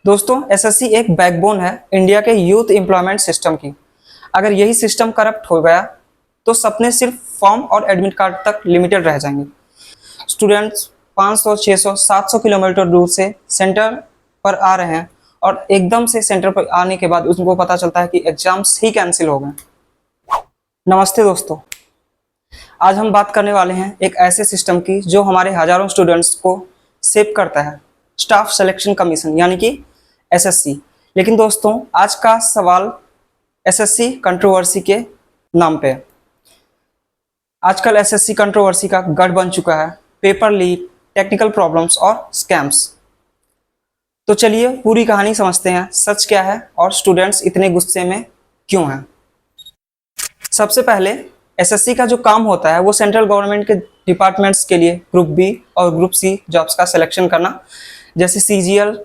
दोस्तों, एसएससी एक बैकबोन है इंडिया के यूथ एम्प्लॉयमेंट सिस्टम की। अगर यही सिस्टम करप्ट हो गया तो सपने सिर्फ फॉर्म और एडमिट कार्ड तक लिमिटेड रह जाएंगे। स्टूडेंट्स 500, 600, 700 किलोमीटर दूर से सेंटर पर आ रहे हैं और एकदम से सेंटर पर आने के बाद उनको पता चलता है कि एग्जाम्स ही कैंसिल हो गए। नमस्ते दोस्तों, आज हम बात करने वाले हैं एक ऐसे सिस्टम की जो हमारे हजारों स्टूडेंट्स को सेव करता है, स्टाफ सिलेक्शन कमीशन यानी कि एसएससी। लेकिन दोस्तों, आज का सवाल एसएससी कंट्रोवर्सी के नाम पे है। आजकल एसएससी कंट्रोवर्सी का गढ़ बन चुका है, पेपर लीक, टेक्निकल प्रॉब्लम्स और स्कैम्स। तो चलिए पूरी कहानी समझते हैं, सच क्या है और स्टूडेंट्स इतने गुस्से में क्यों हैं। सबसे पहले एसएससी का जो काम होता है वो सेंट्रल गवर्नमेंट के डिपार्टमेंट्स के लिए ग्रुप बी और ग्रुप सी जॉब्स का सिलेक्शन करना, जैसे CGL,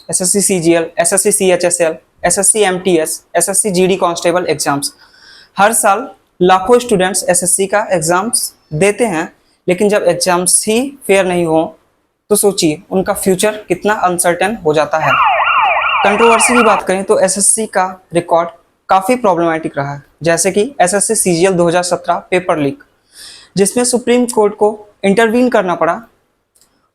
SSC CGL, SSC CHSL, SSC MTS, SSC GD constable exams. हर साल लाखों स्टूडेंट्स एसएससी का एग्जाम्स देते हैं, लेकिन जब एग्जाम्स ही फेयर नहीं हो तो सोचिए उनका फ्यूचर कितना अनसर्टेन हो जाता है। कंट्रोवर्सी की बात करें तो एसएससी का रिकॉर्ड काफ़ी प्रॉब्लमेटिक रहा है, जैसे कि एसएससी सीजीएल 2017 पेपर लीक, जिसमें सुप्रीम कोर्ट को इंटरवीन करना पड़ा।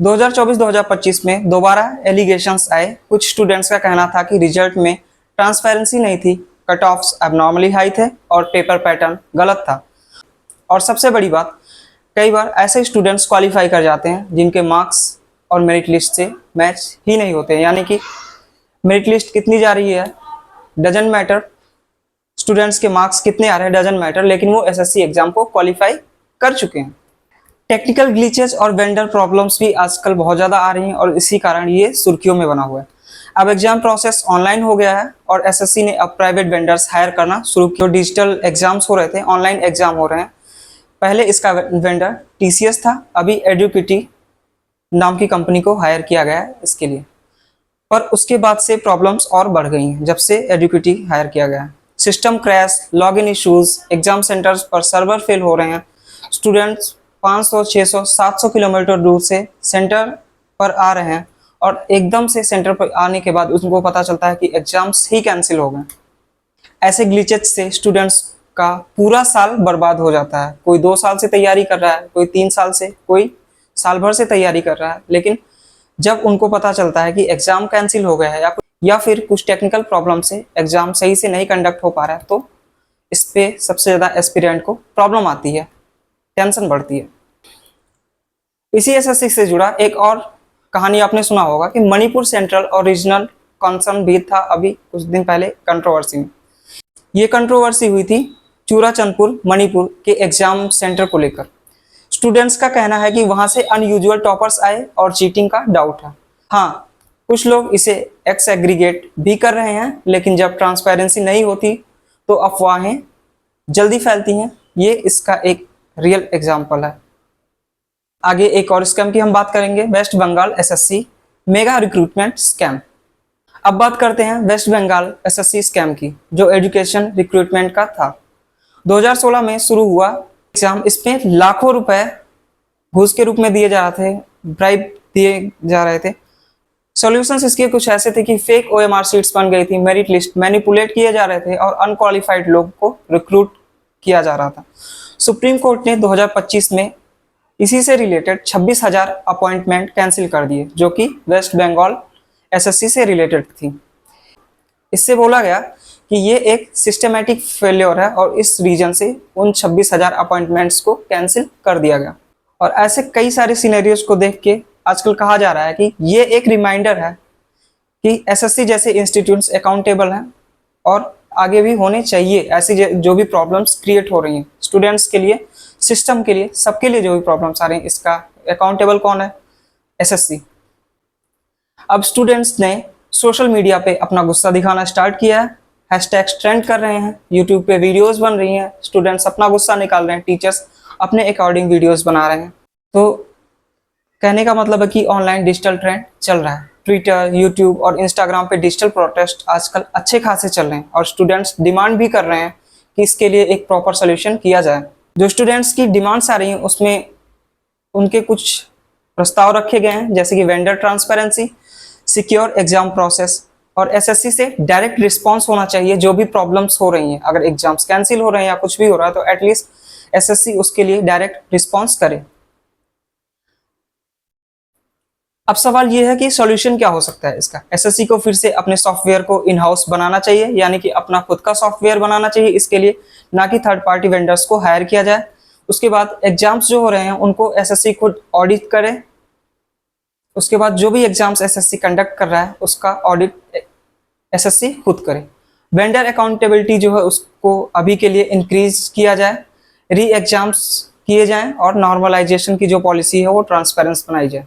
2024-2025 में दोबारा एलिगेशंस आए। कुछ स्टूडेंट्स का कहना था कि रिजल्ट में ट्रांसपेरेंसी नहीं थी, कट ऑफ्स एबनॉर्मली हाई थे और पेपर पैटर्न गलत था। और सबसे बड़ी बात, कई बार ऐसे स्टूडेंट्स क्वालिफाई कर जाते हैं जिनके मार्क्स और मेरिट लिस्ट से मैच ही नहीं होते, यानी कि मेरिट लिस्ट कितनी जा रही है डजंट मैटर, स्टूडेंट्स के मार्क्स कितने आ रहे हैं डजंट मैटर, लेकिन वो एसएससी एग्जाम को क्वालिफाई कर चुके हैं। टेक्निकल ग्लिचेस और वेंडर प्रॉब्लम्स भी आजकल बहुत ज़्यादा आ रही हैं और इसी कारण ये सुर्खियों में बना हुआ है। अब एग्जाम प्रोसेस ऑनलाइन हो गया है और एसएससी ने अब प्राइवेट वेंडर्स हायर करना शुरू किया। जो डिजिटल एग्जाम्स हो रहे थे, ऑनलाइन एग्जाम हो रहे हैं। पहले इसका वेंडर टीसीएस था, अभी एडुकिटी नाम की कंपनी को हायर किया गया है इसके लिए। पर उसके बाद से प्रॉब्लम्स और बढ़ गई हैं जब से एडुकिटी हायर किया गया है। System crash, login issues, exam centres पर सर्वर फेल हो रहे हैं। स्टूडेंट्स 500, 600, 700 किलोमीटर दूर से सेंटर पर आ रहे हैं और एकदम से सेंटर पर आने के बाद उनको पता चलता है कि एग्जाम्स ही कैंसिल हो गए। ऐसे ग्लिचेस से स्टूडेंट्स का पूरा साल बर्बाद हो जाता है। कोई 2 साल से तैयारी कर रहा है, कोई 3 साल से, कोई साल भर से तैयारी कर रहा है, लेकिन जब उनको पता चलता है कि एग्जाम कैंसिल हो गया है या फिर कुछ टेक्निकल प्रॉब्लम से एग्जाम सही से नहीं कंडक्ट हो पा रहा है, तो इस पे सबसे ज़्यादा एस्पिरेंट को प्रॉब्लम आती है, टेंशन बढ़ती है। इसी एसएससी से जुड़ा एक और कहानी आपने सुना होगा कि मणिपुर सेंट्रल और रीजनल कंसर्न भी था अभी कुछ दिन पहले कंट्रोवर्सी में। ये कंट्रोवर्सी हुई थी चूराचंदपुर मणिपुर के एग्जाम सेंटर को लेकर। स्टूडेंट्स का कहना है कि वहां से अनयूजुअल टॉपर्स आए और चीटिंग का डाउट है। हाँ, कुछ लोग इसे एक्सएग्रीगेट भी कर रहे हैं, लेकिन जब ट्रांसपेरेंसी नहीं होती तो अफवाहें जल्दी फैलती हैं। ये इसका एक रियल एग्जाम्पल है। आगे एक और स्कैम की हम बात करेंगे, West Bengal SSC mega recruitment scam. अब बात करते हैं वेस्ट बंगाल एसएससी स्कैम की, जो एजुकेशन रिक्रूटमेंट का था। 2016 में शुरू हुआ एग्जाम। इसमें लाखों रुपए घूस के रूप में दिए जा रहे थे, ब्राइब दिए जा रहे थे। सॉल्यूशंस इसके कुछ ऐसे थे कि फेक ओएमआर शीट्स बन गई थी, मेरिट लिस्ट मैनिपुलेट किए जा रहे थे और अनक्वालिफाइड लोग को रिक्रूट किया जा रहा था। सुप्रीम कोर्ट ने 2025 में इसी से रिलेटेड 26,000 अपॉइंटमेंट कैंसिल कर दिए, जो कि वेस्ट बंगाल एसएससी से रिलेटेड थी। इससे बोला गया कि ये एक सिस्टमैटिक फेल्योर है और इस रीजन से उन 26,000 अपॉइंटमेंट्स को कैंसिल कर दिया गया। और ऐसे कई सारे सिनेरियोज को देख के आजकल कहा जा रहा है कि ये एक रिमाइंडर है कि एसएससी जैसे इंस्टीट्यूट्स अकाउंटेबल हैं और आगे भी होने चाहिए। ऐसी जो भी प्रॉब्लम्स क्रिएट हो रही हैं स्टूडेंट्स के लिए, सिस्टम के लिए, सबके लिए जो भी प्रॉब्लम्स आ रही हैं, इसका अकाउंटेबल कौन है? एसएससी। अब स्टूडेंट्स ने सोशल मीडिया पे अपना गुस्सा दिखाना स्टार्ट किया है, हैशटैग्स ट्रेंड कर रहे हैं, यूट्यूब पे वीडियोस बन रही हैं, स्टूडेंट्स अपना गुस्सा निकाल रहे हैं, टीचर्स अपने अकॉर्डिंग वीडियोस बना रहे हैं। तो कहने का मतलब है कि ऑनलाइन डिजिटल ट्रेंड चल रहा है। ट्विटर, यूट्यूब और इंस्टाग्राम पे डिजिटल प्रोटेस्ट आजकल अच्छे खासे चल रहे हैं और स्टूडेंट्स डिमांड भी कर रहे हैं कि इसके लिए एक प्रॉपर सोल्यूशन किया जाए। जो स्टूडेंट्स की डिमांड्स आ रही हैं उसमें उनके कुछ प्रस्ताव रखे गए हैं, जैसे कि vendor transparency, secure exam process, और एसएससी से डायरेक्ट रिस्पांस होना चाहिए जो भी प्रॉब्लम्स हो रही हैं। अगर एग्जाम्स कैंसिल हो रहे हैं या कुछ भी हो रहा है तो एटलीस्ट एसएससी उसके लिए डायरेक्ट रिस्पांस करे। अब सवाल ये है कि सॉल्यूशन क्या हो सकता है इसका। एसएससी को फिर से अपने सॉफ्टवेयर को इन हाउस बनाना चाहिए, यानी कि अपना खुद का सॉफ्टवेयर बनाना चाहिए इसके लिए, ना कि थर्ड पार्टी वेंडर्स को हायर किया जाए। उसके बाद एग्जाम्स जो हो रहे हैं उनको एसएससी खुद ऑडिट करे। उसके बाद जो भी एग्जाम्स एसएससी कंडक्ट कर रहा है उसका ऑडिट एसएससी खुद करे। वेंडर अकाउंटेबिलिटी जो है उसको अभी के लिए इंक्रीज किया जाए, री एग्जाम्स किए जाएं और नॉर्मलाइजेशन की जो पॉलिसी है वो ट्रांसपेरेंस बनाई जाए।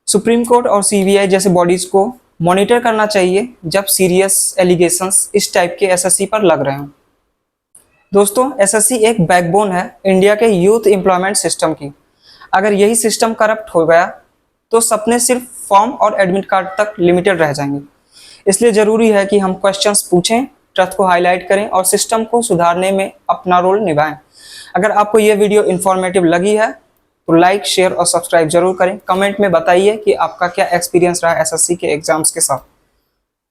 सुप्रीम कोर्ट और सीबीआई जैसे बॉडीज को मॉनिटर करना चाहिए जब सीरियस एलिगेशंस इस टाइप के एसएससी पर लग रहे हों। दोस्तों, एसएससी एक बैकबोन है इंडिया के यूथ एम्प्लॉयमेंट सिस्टम की। अगर यही सिस्टम करप्ट हो गया तो सपने सिर्फ फॉर्म और एडमिट कार्ड तक लिमिटेड रह जाएंगे। इसलिए ज़रूरी है कि हम क्वेश्चंस पूछें, ट्रुथ को हाईलाइट करें और सिस्टम को सुधारने में अपना रोल निभाएं। अगर आपको ये वीडियो इन्फॉर्मेटिव लगी है तो लाइक, शेयर और सब्सक्राइब जरूर करें। कमेंट में बताइए कि आपका क्या एक्सपीरियंस रहा एसएससी के एग्जाम्स के साथ।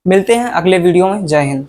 मिलते हैं अगले वीडियो में। जय हिंद।